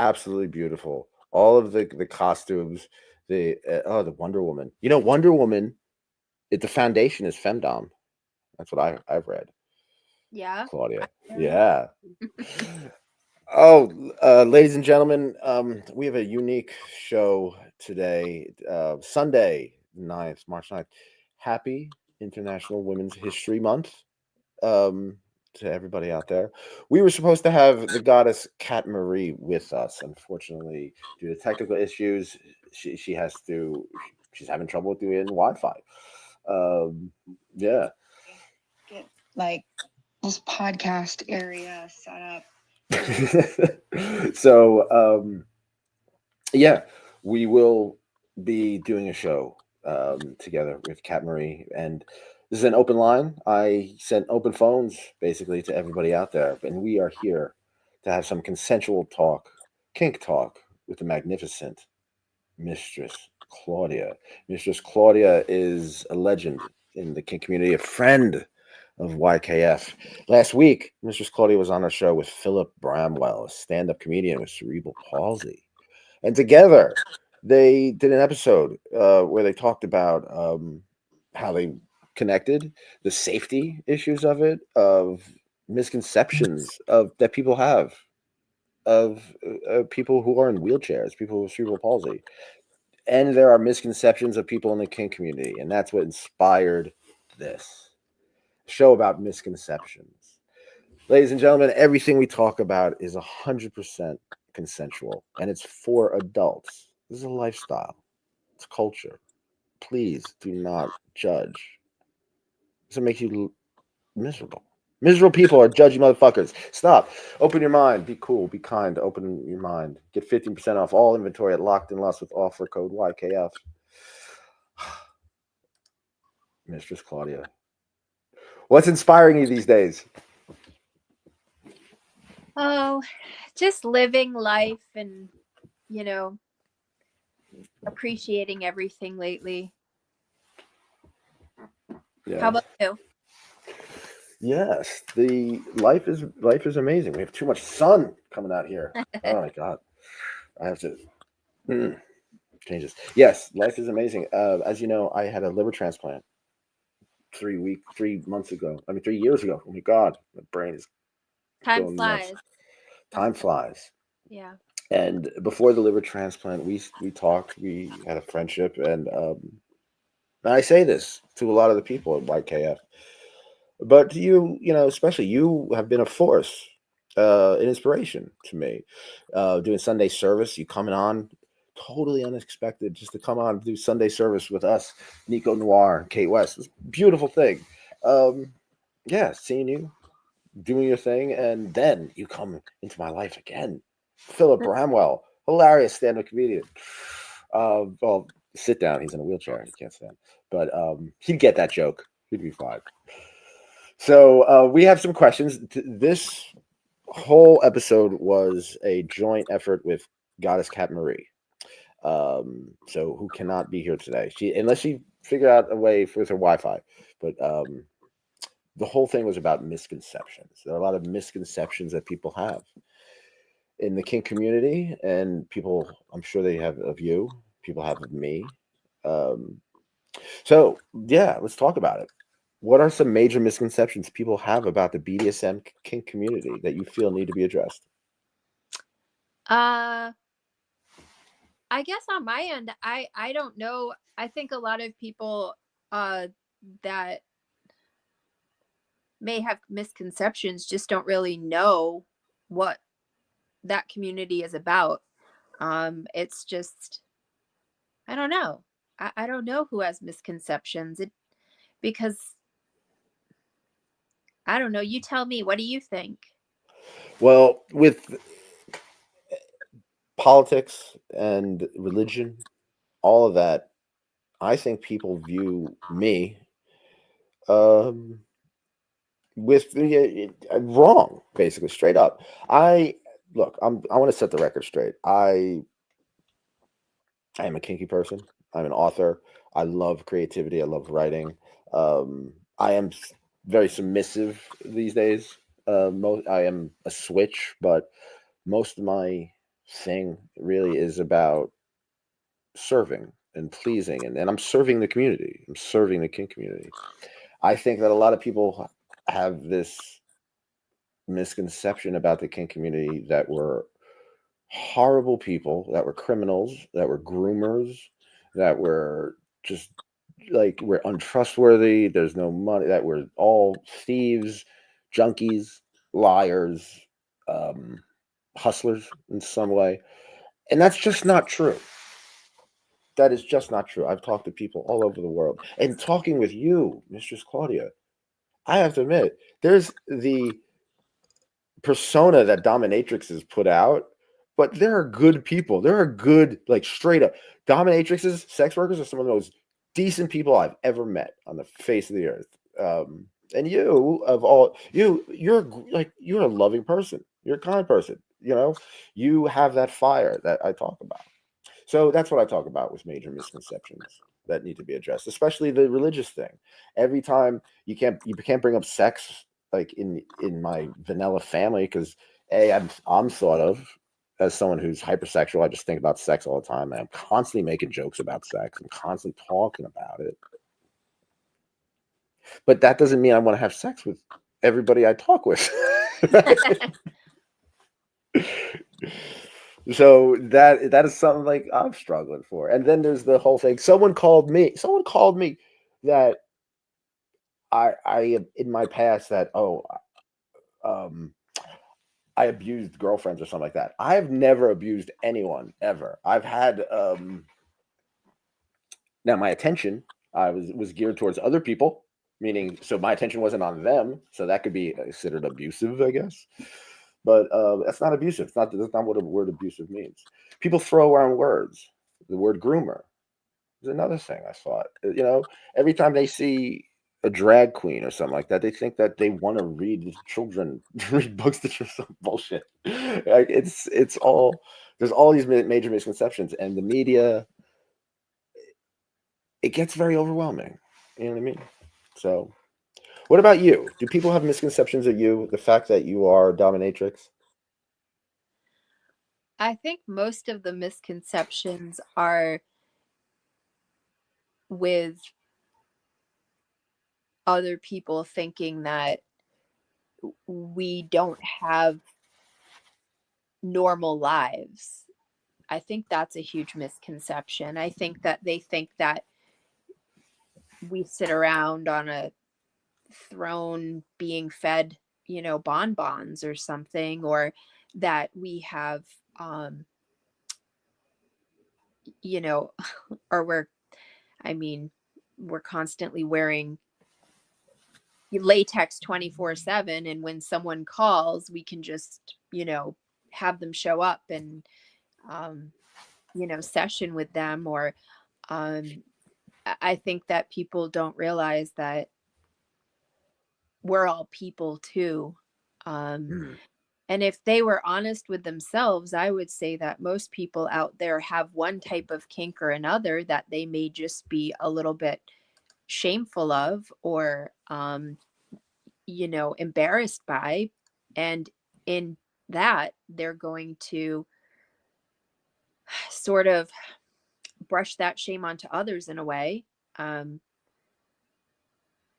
absolutely beautiful. All of the costumes, the Wonder Woman. You know, Wonder Woman. The foundation is femdom. That's what I've read. Yeah. Claudia. I Yeah. Oh, ladies and gentlemen, we have a unique show today, Sunday, 9th, March 9th. Happy International Women's History Month, um, to everybody out there. We were supposed to have the goddess Kat Marie with us. Unfortunately, due to technical issues, she has to, she's having trouble with doing Wi-Fi. Um, yeah. Get like this podcast area set up. So, yeah, we will be doing a show together with Kat Marie, and this is an open line. I sent open phones basically to everybody out there, and we are here to have some consensual talk, kink talk with the magnificent Mistress Claudia. Mistress Claudia is a legend in the kink community, a friend of YKF. Last week, Mistress Claudia was on our show with Philip Bramwell, a stand-up comedian with cerebral palsy, and together they did an episode where they talked about how they connected, the safety issues of it, of misconceptions of that people have of people who are in wheelchairs, people with cerebral palsy, and there are misconceptions of people in the kink community, and that's what inspired this show about misconceptions. Ladies and gentlemen, everything we talk about is 100% consensual, and it's for adults. This is a lifestyle. It's culture. Please do not judge. This will make you miserable. Miserable people are judgy motherfuckers. Stop. Open your mind. Be cool. Be kind. Open your mind. Get 15% off all inventory at Locked in Lust with offer code YKF. Mistress Claudia. What's inspiring you these days? Oh, just living life and, you know, appreciating everything lately. Yeah. How about you? Yes, the life is amazing. We have too much sun coming out here. Oh my god, I have to change this. Yes, life is amazing. As you know, I had a liver transplant 3 months ago. I mean, 3 years ago. Oh my god, my brain is Time going nuts. flies. Time flies. Yeah. And before the liver transplant, we talked. We had a friendship, and I say this to a lot of the people at YKF. But you know, especially you have been a force, an inspiration to me. Doing Sunday service, you coming on totally unexpected just to come on and do Sunday service with us, Nico Noir and Kate West. It's a beautiful thing. Um, yeah, seeing you doing your thing, and then you come into my life again. Philip Bramwell, hilarious stand-up comedian. Well, sit down. He's in a wheelchair. He can't stand, but he'd get that joke. He'd be fine. So we have some questions. This whole episode was a joint effort with Goddess Cat Marie, so who cannot be here today. Unless she figured out a way with her Wi-Fi. But the whole thing was about misconceptions. There are a lot of misconceptions that people have in the kink community, and people, I'm sure they have of you. People have of me. Um, so yeah, let's talk about it. What are some major misconceptions people have about the BDSM kink community that you feel need to be addressed? Uh, I guess on my end, I don't know. I think a lot of people that may have misconceptions just don't really know what that community is about. It's just I don't know. I don't know who has misconceptions. Because I don't know. You tell me. What do you think? Well, with politics and religion, all of that, I think people view me um, with wrong, basically, straight up. I look. I want to set the record straight. I am a kinky person. I'm an author. I love creativity. I love writing. I am very submissive these days. I am a switch, but most of my thing really is about serving and pleasing, and I'm serving the community. I'm serving the kink community. I think that a lot of people have this misconception about the kink community that we're horrible people, that were criminals, that were groomers, that were just like we're untrustworthy, there's no money, that we're all thieves, junkies, liars, um, hustlers in some way. And that's just not true. That is just not true. I've talked to people all over the world. And talking with you, Mistress Claudia, I have to admit, there's the persona that dominatrixes put out, but there are good people. There are good, like straight up dominatrixes, sex workers are some of the most decent people I've ever met on the face of the earth. And you, of all you're a loving person. You're a kind person. You know, you have that fire that I talk about. So that's what I talk about with major misconceptions that need to be addressed, especially the religious thing. Every time you can't bring up sex like in my vanilla family because I'm thought of as someone who's hypersexual. I just think about sex all the time, and I'm constantly making jokes about sex. I'm constantly talking about it, but that doesn't mean I want to have sex with everybody I talk with. So that is something like I'm struggling for. And then there's the whole thing. Someone called me that I in my past that um I abused girlfriends or something like that. I've never abused anyone ever. I've had now my attention I was geared towards other people, meaning so my attention wasn't on them, so that could be considered abusive, I guess. But that's not abusive. That's not what a word abusive means. People throw around words. The word groomer is another thing I thought. You know, every time they see a drag queen or something like that, they think that they want to read children, read books to some bullshit. Like it's all there's all these major misconceptions, and the media it gets very overwhelming. You know what I mean? So, what about you? Do people have misconceptions of you? The fact that you are a dominatrix? I think most of the misconceptions are with other people thinking that we don't have normal lives. I think that's a huge misconception. I think that they think that we sit around on a throne being fed, bonbons or something, or that we have, you know, or I mean, we're constantly wearing latex 24/7, and when someone calls we can just have them show up and session with them, or I think that people don't realize that we're all people too. Mm. And if they were honest with themselves, I would say that most people out there have one type of kink or another that they may just be a little bit shameful of, or embarrassed by. And in that, they're going to sort of brush that shame onto others in a way. Um,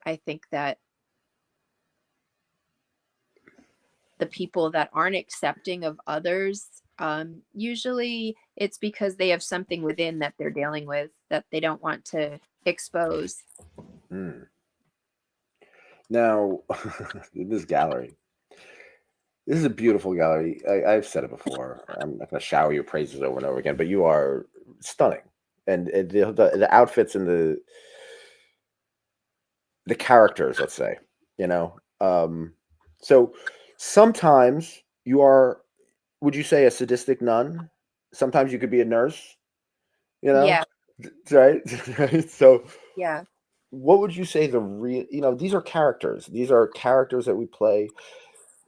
I think that the people that aren't accepting of others, usually it's because they have something within that they're dealing with that they don't want to expose. Mm. Now, this gallery. This is a beautiful gallery. I've said it before. I'm not going to shower your praises over and over again, but you are stunning, and the outfits and the characters. Let's say, you know. So sometimes you are. Would you say a sadistic nun? Sometimes you could be a nurse. You know, Yeah, right? Right. So yeah. what would you say the real? You know, these are characters. These are characters that we play.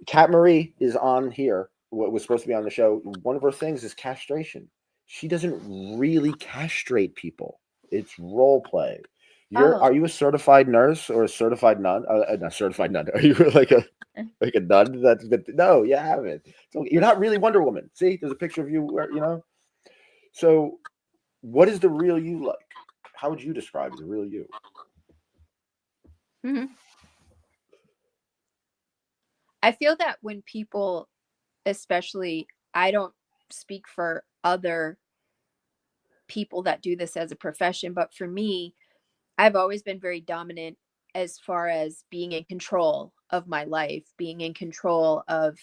Kat Marie is on here. What was supposed to be on the show. One of her things is castration. She doesn't really castrate people. It's role play. Are you a certified nurse or a certified nun? Not certified nun. Are you like a nun? No, you haven't. So you're not really Wonder Woman. See, there's a picture of you. So what is the real you like? How would you describe the real you? Mm-hmm. I feel that when people, especially, I don't speak for other people that do this as a profession, but for me, I've always been very dominant as far as being in control of my life, being in control of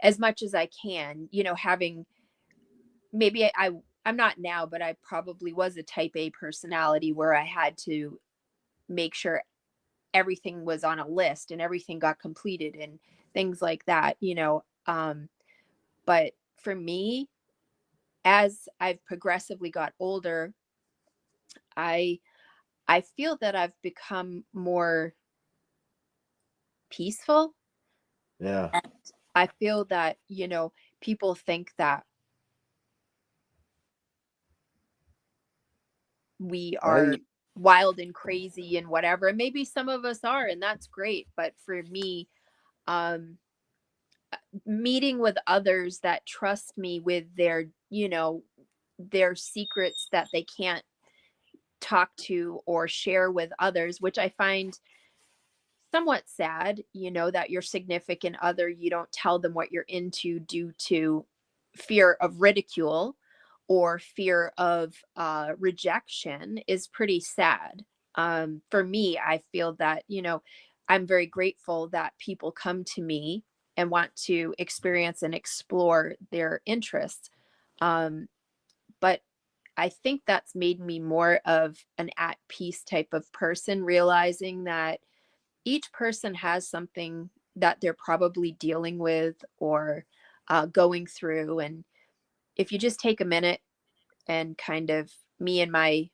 as much as I can, having maybe I'm not now, but I probably was a type A personality where I had to make sure everything was on a list and everything got completed and things like that. But for me, as I've progressively got older, I I feel that I've become more peaceful. Yeah. And I feel that, people think that we are I wild and crazy and whatever. And maybe some of us are, and that's great. But for me, um, meeting with others that trust me with their secrets that they can't talk to or share with others, which I find somewhat sad, that your significant other, you don't tell them what you're into due to fear of ridicule or fear of rejection is pretty sad. For me, I feel that, I'm very grateful that people come to me and want to experience and explore their interests. Um, but I think that's made me more of an at peace type of person, realizing that each person has something that they're probably dealing with or going through. And if you just take a minute and kind of me and my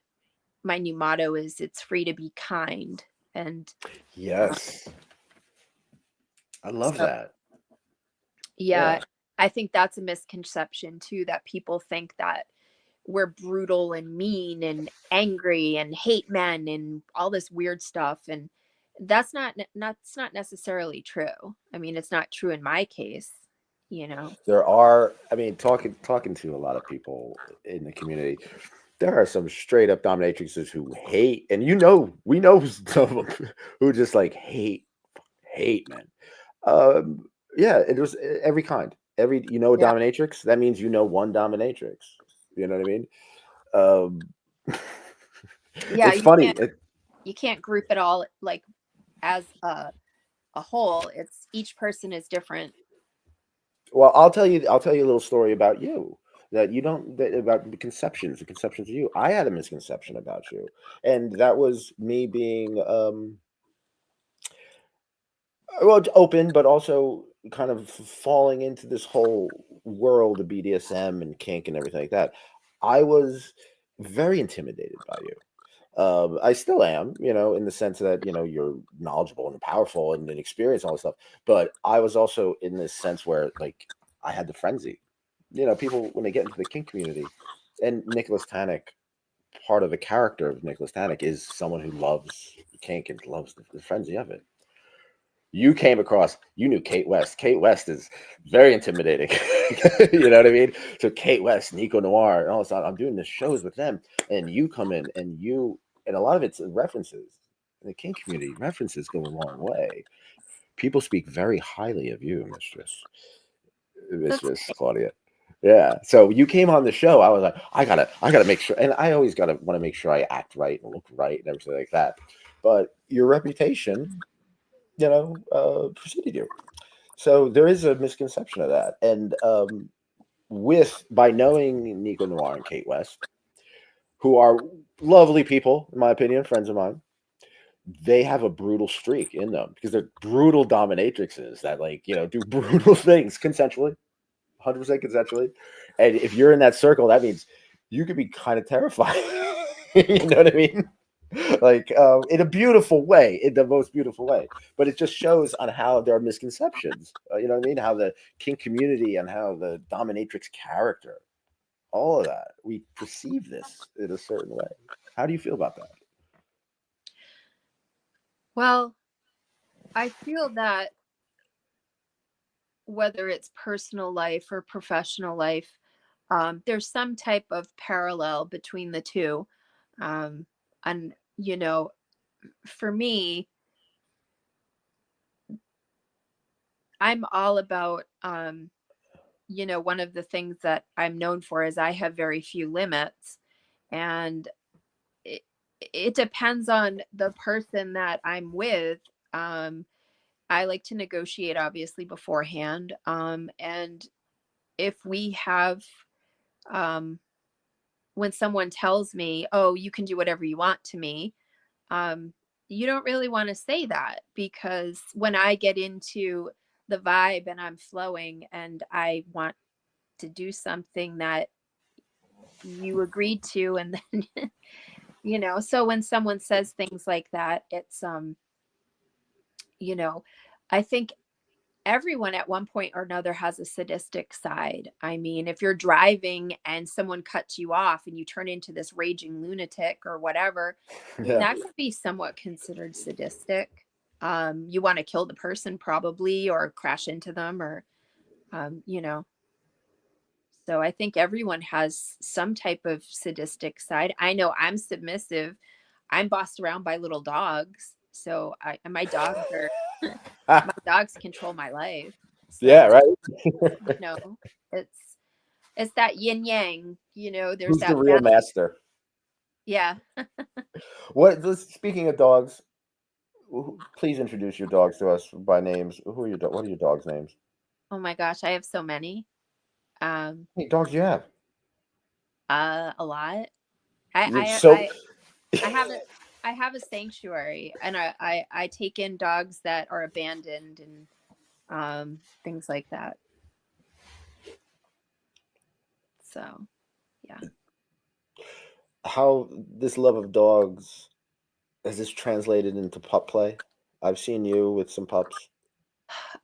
new motto is it's free to be kind. And Yes. I love so, that. yeah, Yeah. I think that's a misconception too, that people think that we're brutal and mean and angry and hate men and all this weird stuff. And that's not necessarily true. I mean, it's not true in my case. There are, I mean, talking to a lot of people in the community, there are some straight up dominatrixes who hate, and we know some of them who just like hate men. Um, yeah, it was every kind. A Yeah. dominatrix, that means one dominatrix. You know what I mean? Um, Yeah, it's funny. you can't group it all like as a whole. It's each person is different. Well, I'll tell you a little story about you that you don't about the conceptions of you. I had a misconception about you, and that was me being well, open, but also kind of falling into this whole world of BDSM and kink and everything like that. I was very intimidated by you. I still am, in the sense that you're knowledgeable and powerful and experienced all this stuff. But I was also in this sense where like I had the frenzy. People when they get into the kink community, and Nicholas Tanek, part of the character of Nicholas Tanek is someone who loves kink and loves the frenzy of it. You knew Kate West. Kate West is very intimidating. You know what I mean? So Kate West, Nico Noir, and all this. I'm doing the shows with them, and you come in, and a lot of it's references. In the kink community, references go a long way. People speak very highly of you, That's Mistress Claudia. Yeah. So you came on the show. I was like, I gotta make sure, and I always gotta want to make sure I act right and look right and everything like that. But your reputation, preceded you. So there is a misconception of that. And by knowing Nico Noir and Kate West, who are lovely people, in my opinion, friends of mine, they have a brutal streak in them because they're brutal dominatrixes that do brutal things consensually, 100% consensually. And if you're in that circle, that means you could be kind of terrified. You know what I mean? Like in a beautiful way, in the most beautiful way. But it just shows on how there are misconceptions. You know what I mean? How the kink community and how the dominatrix character, all of that, we perceive this in a certain way. How do you feel about that? Well, I feel that whether it's personal life or professional life, there's some type of parallel between the two. Um, and, for me, I'm all about, one of the things that I'm known for is I have very few limits. And it, it depends on the person that I'm with. Um, I like to negotiate obviously beforehand. And if we have, um, when someone tells me, oh, you can do whatever you want to me, um, you don't really want to say that, because when I get into the vibe and I'm flowing and I want to do something that you agreed to, and then, so when someone says things like that, it's, you know, I think everyone at one point or another has a sadistic side. I mean, if you're driving and someone cuts you off and you turn into this raging lunatic or whatever, Yeah. that could be somewhat considered sadistic. You want to kill the person probably, or crash into them, or, you know. So I think everyone has some type of sadistic side. I know I'm submissive. I'm bossed around by little dogs. So and my dogs are my dogs control my life. Yeah, So, right. you know, it's it's that yin yang, there's Who's the that real balance. master? Yeah. Speaking of dogs, please introduce your dogs to us by names. Who are your what are your dogs' names? Oh my gosh, I have so many. Um, How many dogs do you have? a lot. You're I so I I have a I have a sanctuary, and I take in dogs that are abandoned, and things like that. So, yeah. how this love of dogs has this translated into pup play? I've seen you with some pups.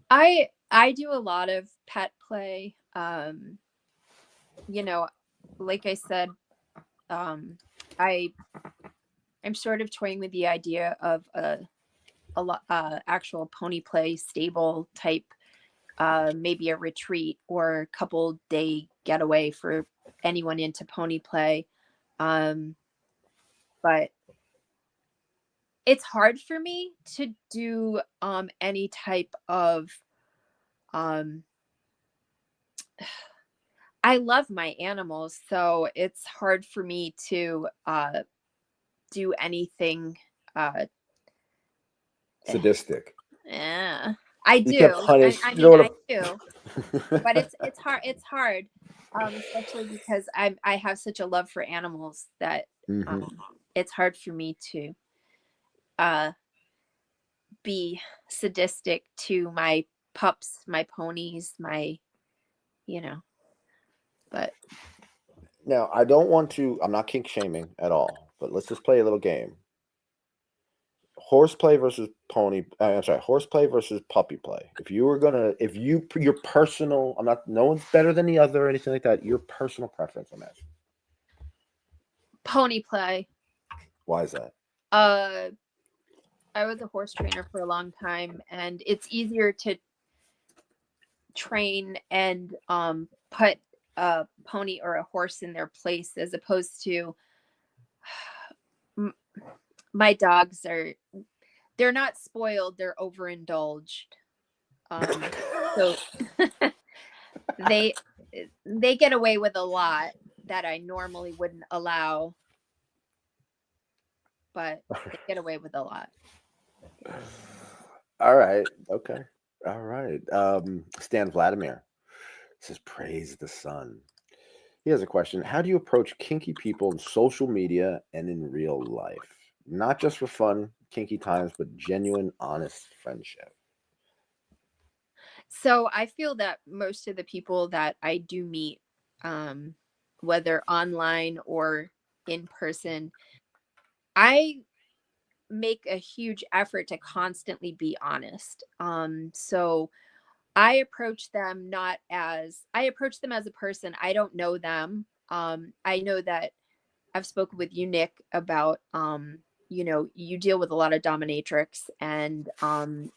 I do a lot of pet play. You know, like I said, um I I'm sort of toying with the idea of actual pony play stable type, maybe a retreat or couple day getaway for anyone into pony play. Um, but it's hard for me to do any type of, um, I love my animals, so it's hard for me to do anything. Uh, Sadistic. yeah, I You can't do. punish. I You don't mean, I want do, but to. it's hard, especially because I have such a love for animals that, Hmm. it's hard for me to uh be sadistic to my pups, my ponies, my, you know but Now, I don't want to. I'm not kink shaming at all, but let's just play a little game. Horseplay versus pony. I'm sorry, horseplay versus puppy play. If you were gonna, if you your personal, I'm not. No one's better than the other or anything like that. Your personal preference. I'm asking. pony play. Why is that? uh I was a horse trainer for a long time, and it's easier to train and put a pony or a horse in their place, as opposed to my dogs are, they're not spoiled, they're overindulged. So they they get away with a lot that I normally wouldn't allow, but they get away with a lot. All right. Okay. All right. Stan Vladimir says, "Praise the sun." He has a question. How do you approach kinky people in social media and in real life? Not just for fun, kinky times, but genuine, honest friendship. So I feel that most of the people that I do meet, um, whether online or in person, I make a huge effort to constantly be honest. So I approach them as a person. I don't know them. I know that I've spoken with you, Nick, about you know, you deal with a lot of dominatrix, and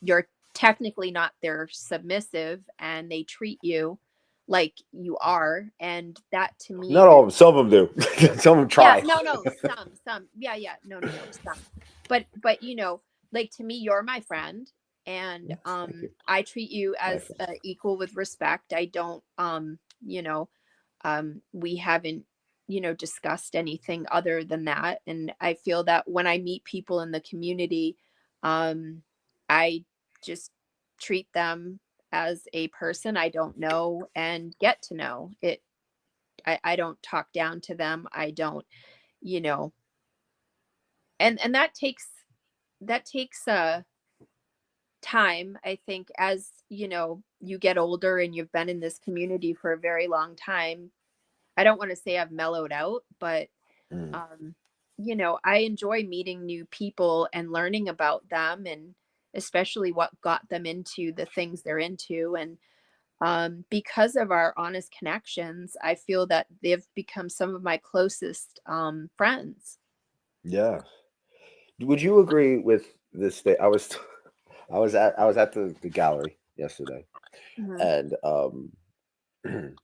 you're technically not their submissive, and they treat you like you are. And that to me Not all is, of them. Some of them do. Some of them yeah, try. no, some, yeah, no, some. But you know, like, to me, you're my friend, and Yes, thank you. I treat you My as friend. equal with respect. I don't, you know, we haven't, you know, discussed anything other than that. And I feel that when I meet people in the community, I just treat them as a person I don't know and get to know it. I don't talk down to them. I don't, you know, and that takes time, I think, as you know, you get older and you've been in this community for a very long time. I don't want to say I've mellowed out, but Mm. um, you know, I enjoy meeting new people and learning about them, and especially what got them into the things they're into. And because of our honest connections, I feel that they've become some of my closest friends. Yeah. Would you agree with this thing? I was at the gallery yesterday, Mhm. and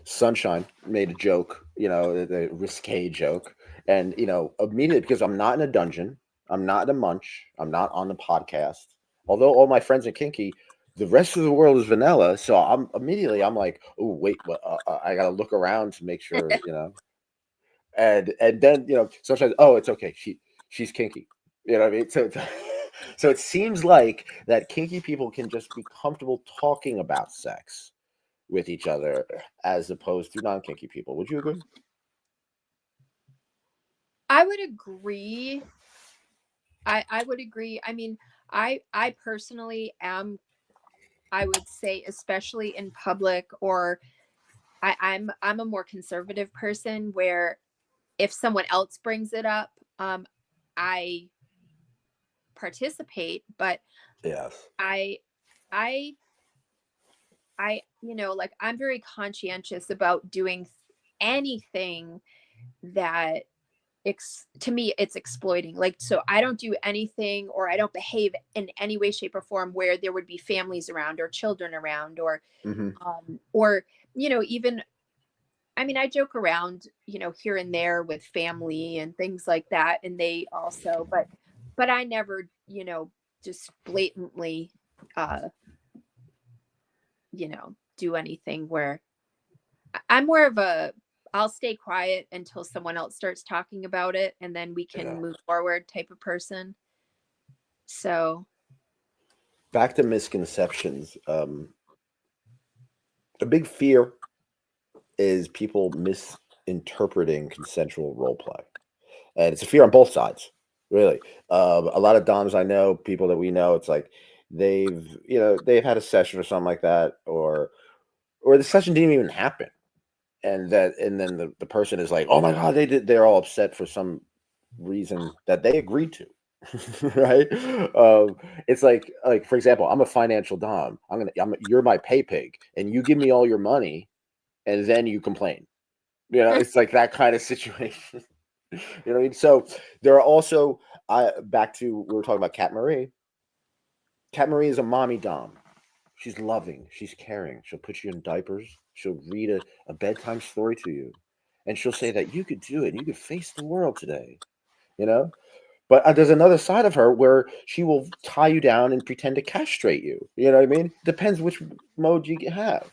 Sunshine made a joke, the risque joke, and immediately, because I'm not in a dungeon, I'm not in a munch, I'm not on the podcast. Although all my friends are kinky, the rest of the world is vanilla. So I'm like, oh wait, what? I gotta look around to make sure, and then sometimes, oh, it's okay, she's kinky, you know what I mean? So so it seems like that kinky people can just be comfortable talking about sex with each other as opposed to non-kinky people. Would you agree? I would agree. I would agree. I mean, I personally am, I would say, especially in public, or I'm a more conservative person where if someone else brings it up, I participate. But Yes. I I you know, like, I'm very conscientious about doing anything that to me it's exploiting. Like, so I don't do anything, or I don't behave in any way, shape, or form where there would be families around or children around, Hmm. or you know, even, I mean, I joke around, you know, here and there with family and things like that, and they also, but I never, you know, just blatantly uh you know, do anything where I'm more of a, I'll stay quiet until someone else starts talking about it, and then we Yeah. can move forward type of person. So, Back to misconceptions. A big fear is people misinterpreting consensual role play, and it's a fear on both sides, really. A lot of doms I know, people that we know, it's like they've had a session or something like that, or the session didn't even happen, and then the person is like, oh my god, they're all upset for some reason that they agreed to. Right. It's like, for example, I'm a financial dom. You're my pay pig, and you give me all your money, and then you complain. It's like that kind of situation. What I mean? So there are also, I back to, we were talking about Cat Marie. Cat Marie is a mommy dom. She's loving. She's caring. She'll put you in diapers. She'll read a bedtime story to you. And she'll say that you could do it. You could face the world today. You know? But there's another side of her where she will tie you down and pretend to castrate you. You know what I mean? Depends which mode you have.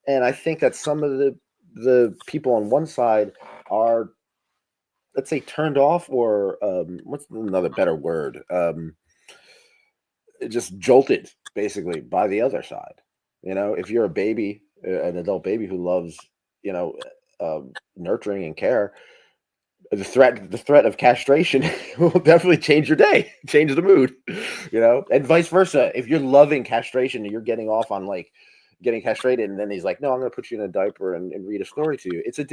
And I think that some of the people on one side are, let's say, turned off, or what's another better word? Just jolted basically by the other side. If you're a baby, an adult baby who loves, you know, nurturing and care, the threat of castration will definitely change your day, change the mood, and vice versa. If you're loving castration and you're getting off on like getting castrated, and then he's like, no, I'm going to put you in a diaper and read a story to you. It's a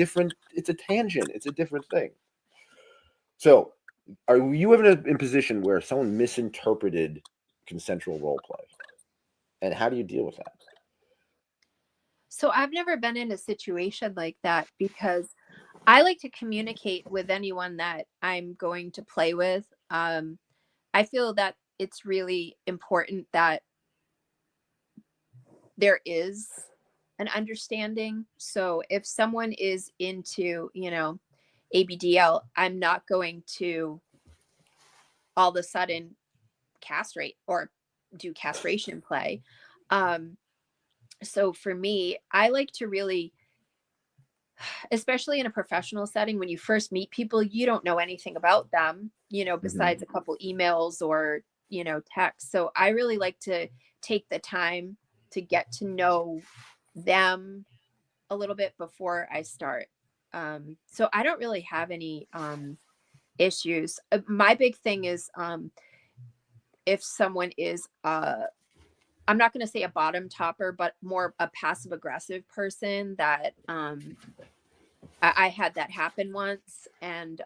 tangent. It's a different thing. So are you ever in a position where someone misinterpreted consensual role play? And how do you deal with that? so I've never been in a situation like that, because I like to communicate with anyone that I'm going to play with. I feel that it's really important that there is an understanding. So if someone is into, ABDL, I'm not going to all of a sudden castrate or do castration play. So for me, I like to really, especially in a professional setting, when you first meet people, you don't know anything about them, besides a couple emails or, texts. So I really like to take the time to get to know them a little bit before I start. So I don't really have any issues. My big thing is if someone is I'm not going to say a bottom topper, but more a passive aggressive person that I had that happen once. And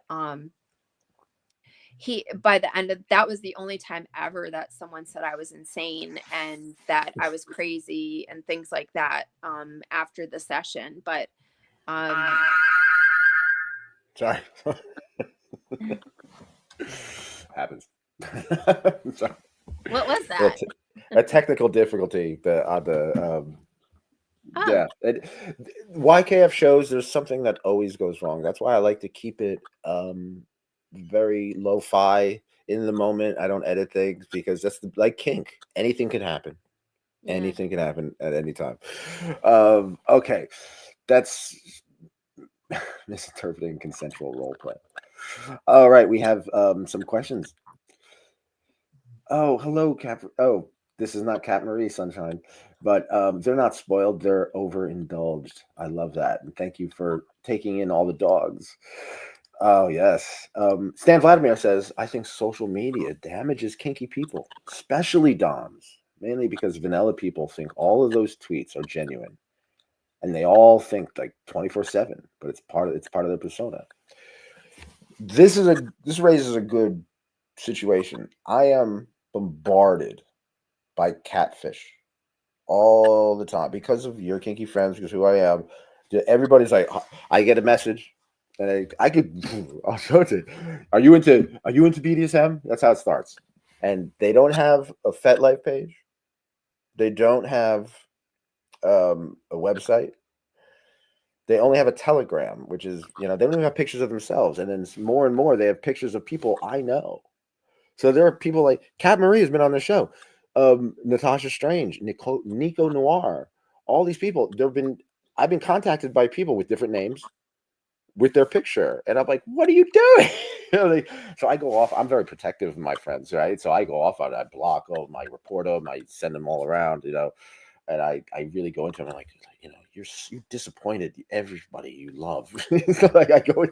by the end of that was the only time ever that someone said I was insane and that I was crazy and things like that after the session. But Sorry. Happens. Sorry. what was that? A technical difficulty. Oh, Yeah. YKF shows there's something that always goes wrong. That's why I like to keep it very lo-fi in the moment. I don't edit things because that's like kink. Anything can happen. yeah. Anything can happen at any time. Okay. That's misinterpreting consensual role play. All right, we have some questions. Oh, hello, Cap. Oh, this is not Cat Marie Sunshine, but they're not spoiled. They're overindulged. I love that, and thank you for taking in all the dogs. Oh yes. Stan Vladimir says, "I think social media damages kinky people, especially doms, mainly because vanilla people think all of those tweets are genuine, and they all think like 24/7, but it's part of their persona." This raises a good situation. I am bombarded by catfish all the time because of your kinky friends, because who I am. Everybody's like, I get a message, and I could, I'll show it to you. Are you into BDSM? That's how it starts. And they don't have a FetLife page. They don't have a website. They only have a Telegram, which is, they don't even have pictures of themselves. And then more and more, they have pictures of people I know. So there are people like Cat Marie has been on the show, Natasha Strange, Nico Noir, all these people. I've been contacted by people with different names, with their picture, and I'm like, what are you doing? So I go off. I'm very protective of my friends, right? So I go off on it. I block them, I report them, I send them all around, and I really go into them. I'm like, you're disappointed everybody you love. So like I go.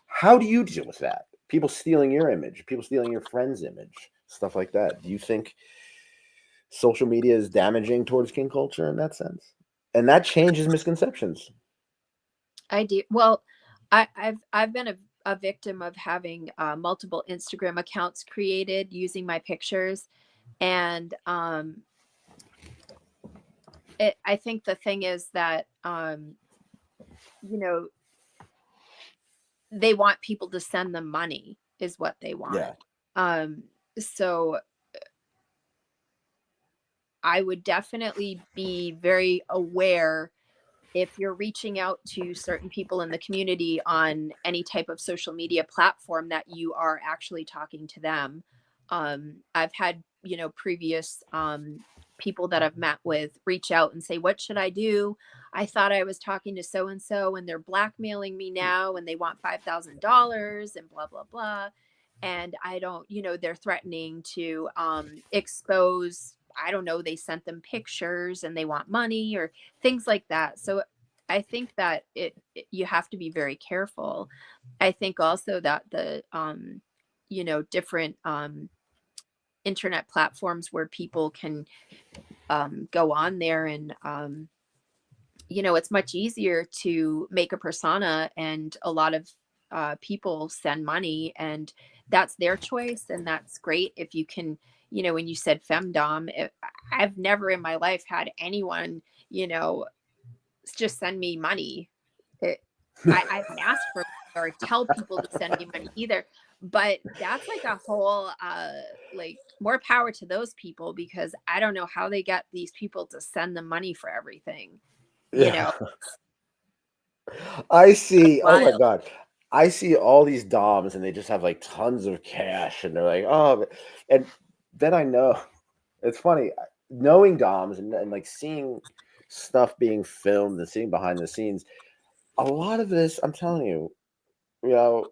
How do you deal with that? People stealing your image, people stealing your friend's image, stuff like that. Do you think social media is damaging towards kink culture in that sense? And that changes misconceptions. I do. Well, I've been a victim of having multiple Instagram accounts created using my pictures, and I think the thing is that they want people to send them money is what they want. Yeah. So I would definitely be very aware if you're reaching out to certain people in the community on any type of social media platform that you are actually talking to them. I've had, previous people that I've met with reach out and say, what should I do? I thought I was talking to so and so, and they're blackmailing me now, and they want $5,000 and blah, blah, blah. And I don't, they're threatening to expose, I don't know, they sent them pictures and they want money or things like that. So I think that you have to be very careful. I think also that the different internet platforms where people can go on there and it's much easier to make a persona, and a lot of people send money, and that's their choice, and that's great if you can. When you said femdom, I've never in my life had anyone just send me money. I haven't asked for or tell people to send me money either. But that's like a whole like more power to those people, because I don't know how they get these people to send them money for everything. You Yeah. know, I see. Oh my wild. God. I see all these DOMs and they just have like tons of cash and they're like, oh, and then I know it's funny knowing DOMs and like seeing stuff being filmed and seeing behind the scenes. A lot of this, I'm telling you, you know,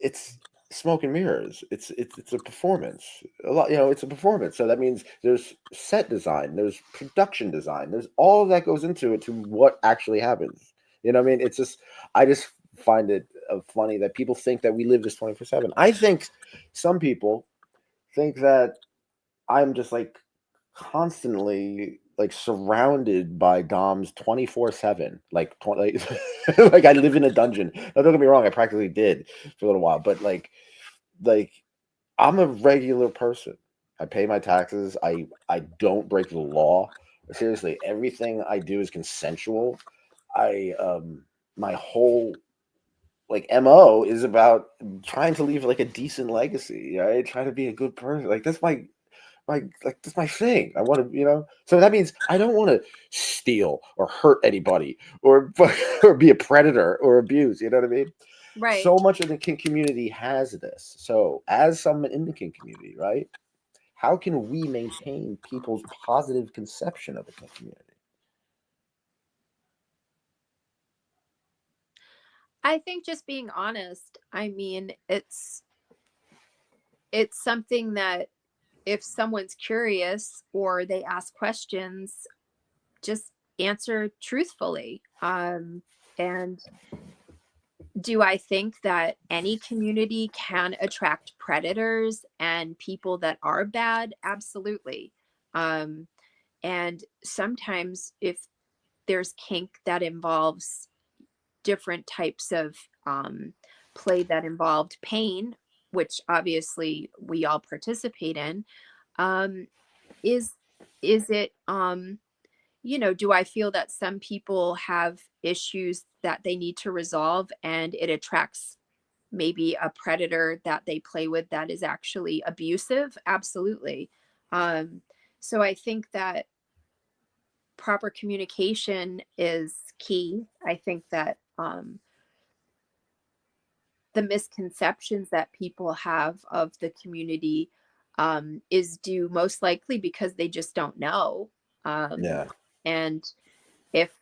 it's smoke and mirrors. It's a performance. A lot, it's a performance. So that means there's set design, there's production design, there's all of that goes into it to what actually happens. You know what I mean? It's just I just find it funny that people think that we live this 24/7. I think some people think that I'm just like constantly like surrounded by DOMs 24/7. Like, like I live in a dungeon. Now, don't get me wrong, I practically did for a little while, but like I'm a regular person. I pay my taxes. I don't break the law. Seriously, everything I do is consensual. I my whole like MO is about trying to leave like a decent legacy, right? Trying to be a good person. Like that's like that's my thing. I want to, So that means I don't want to steal or hurt anybody or or be a predator or abuse. You know what I mean? Right. So much of the kink community has this. So as someone in the kink community, right? How can we maintain people's positive conception of the kink community? I think just being honest. I mean, it's something that if someone's curious or they ask questions, just answer truthfully. And do I think that any community can attract predators and people that are bad? Absolutely. And sometimes if there's kink that involves different types of play that involved pain, which obviously we all participate in, um, is it do I feel that some people have issues that they need to resolve and it attracts maybe a predator that they play with that is actually abusive? Absolutely. Um, so I think that proper communication is key. I think that the misconceptions that people have of the community is due most likely because they just don't know. Um, Yeah. and if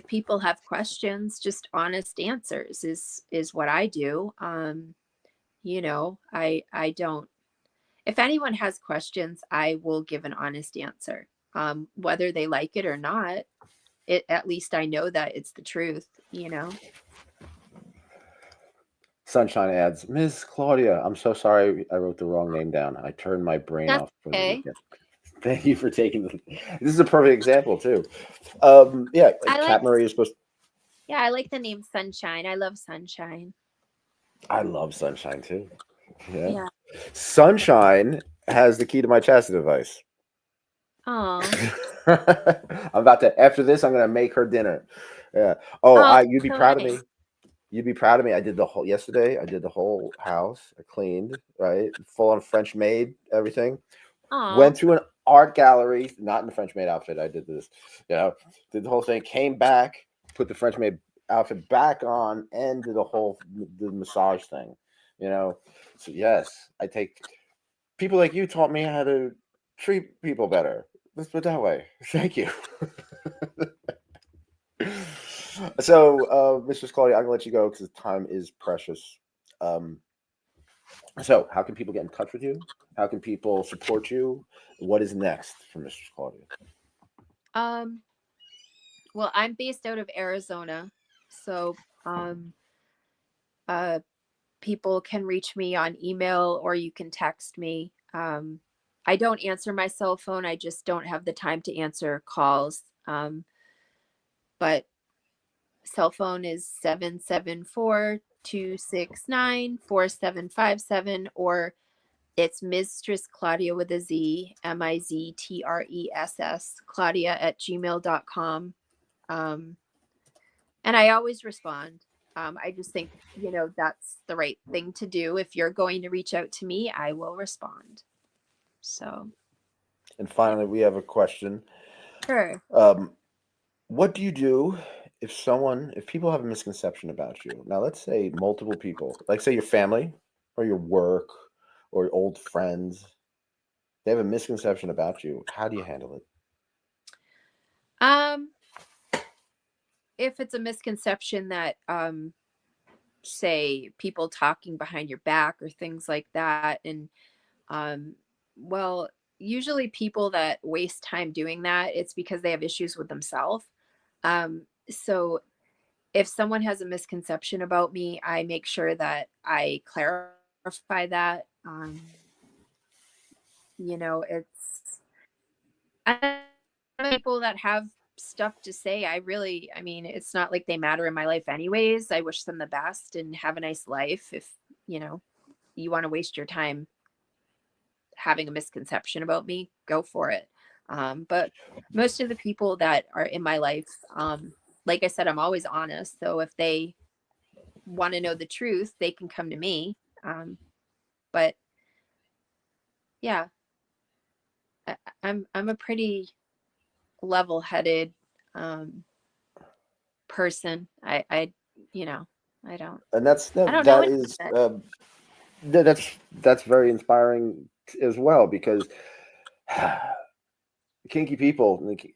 people have questions, just honest answers is what I do. I don't. If anyone has questions, I will give an honest answer. Whether they like it or not, at least I know that it's the truth. Sunshine adds, Ms. Claudia, I'm so sorry I wrote the wrong name down. I turned my brain That's off for the okay. weekend. Thank you for taking this is a perfect example too. Yeah, I Cat like Marie is supposed Yeah, I like the name Sunshine. I love Sunshine. I love Sunshine too. Yeah. Yeah. Sunshine has the key to my chastity device. Oh. I'm about to after this, I'm gonna make her dinner. Yeah. Oh, Oh, you'd that's be so proud of nice. me. You'd be proud of me. I did the whole yesterday. I did the whole house. I cleaned, right? Full on French maid, everything. Oh. Went to an art gallery, not in the French maid outfit. I did this, did the whole thing, came back, put the French maid outfit back on, and did the massage thing, So yes, I take people like you taught me how to treat people better. Let's put it that way. Thank you. So, Mistress Claudia, I'm gonna let you go because time is precious. Um, so, how can people get in touch with you? How can people support you? What is next for Mistress Claudia? Um, well, I'm based out of Arizona, so uh people can reach me on email or you can text me. I don't answer my cell phone. I just don't have the time to answer calls. But cell phone is 774-269-4757, or it's Mistress Claudia with a Z, Mistress Claudia at gmail.com. And I always respond. I just think, that's the right thing to do. If you're going to reach out to me, I will respond. So, And finally, we have a question. sure. What do you do if people have a misconception about you? Now, let's say multiple people, like say your family or your work or your old friends, they have a misconception about you. How do you handle it? Um, if it's a misconception that, say people talking behind your back or things like that, and um, well, usually people that waste time doing that, it's because they have issues with themselves. So if someone has a misconception about me, I make sure that I clarify that. It's I people that have stuff to say. I mean, it's not like they matter in my life anyways. I wish them the best and have a nice life. If, you know, you want to waste your time having a misconception about me, go for it. But most of the people that are in my life, like I said, I'm always honest. So if they want to know the truth, they can come to me. But yeah, I'm a pretty level-headed person. You know, I don't And I don't know that any is of it. that's very inspiring as well, because kinky people, like,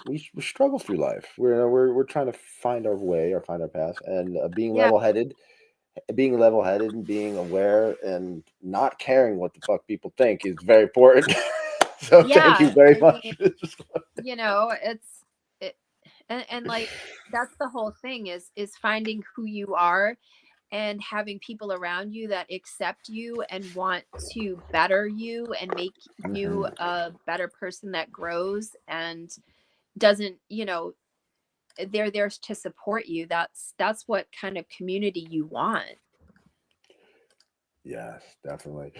we struggle through life. We're trying to find our way or find our path, and Yeah. being level-headed and being aware and not caring what the fuck people think is very important. So thank you Yeah. very I mean, much. it's it and like that's the whole thing is finding who you are and having people around you that accept you and want to better you and make you Mhm. a better person that grows and doesn't, they're there to support you. That's what kind of community you want. Yes, definitely.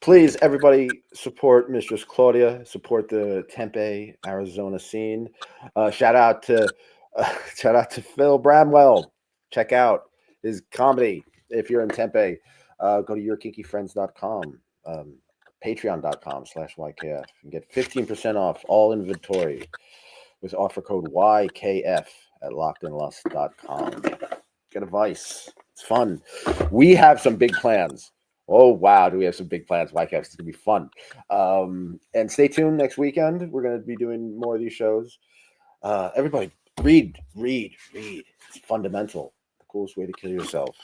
Please, everybody, support Mistress Claudia. Support the Tempe, Arizona scene. Shout out to shout out to Phil Bramwell. Check out his comedy if you're in Tempe. Go to yourkinkyfriends.com, patreon.com/YKF, and get 15% off all inventory with offer code YKF at lockedinlust.com. Get a vice. It's fun. We have some big plans. Oh wow, do we have some big plans? YKF, it's gonna be fun. And stay tuned next weekend. We're gonna be doing more of these shows. Everybody, read. It's fundamental. The coolest way to kill yourself.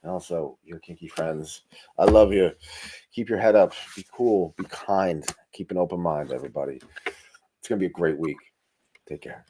And also, your kinky friends. I love you. Keep your head up. Be cool. Be kind. Keep an open mind, everybody. It's gonna be a great week. Take care.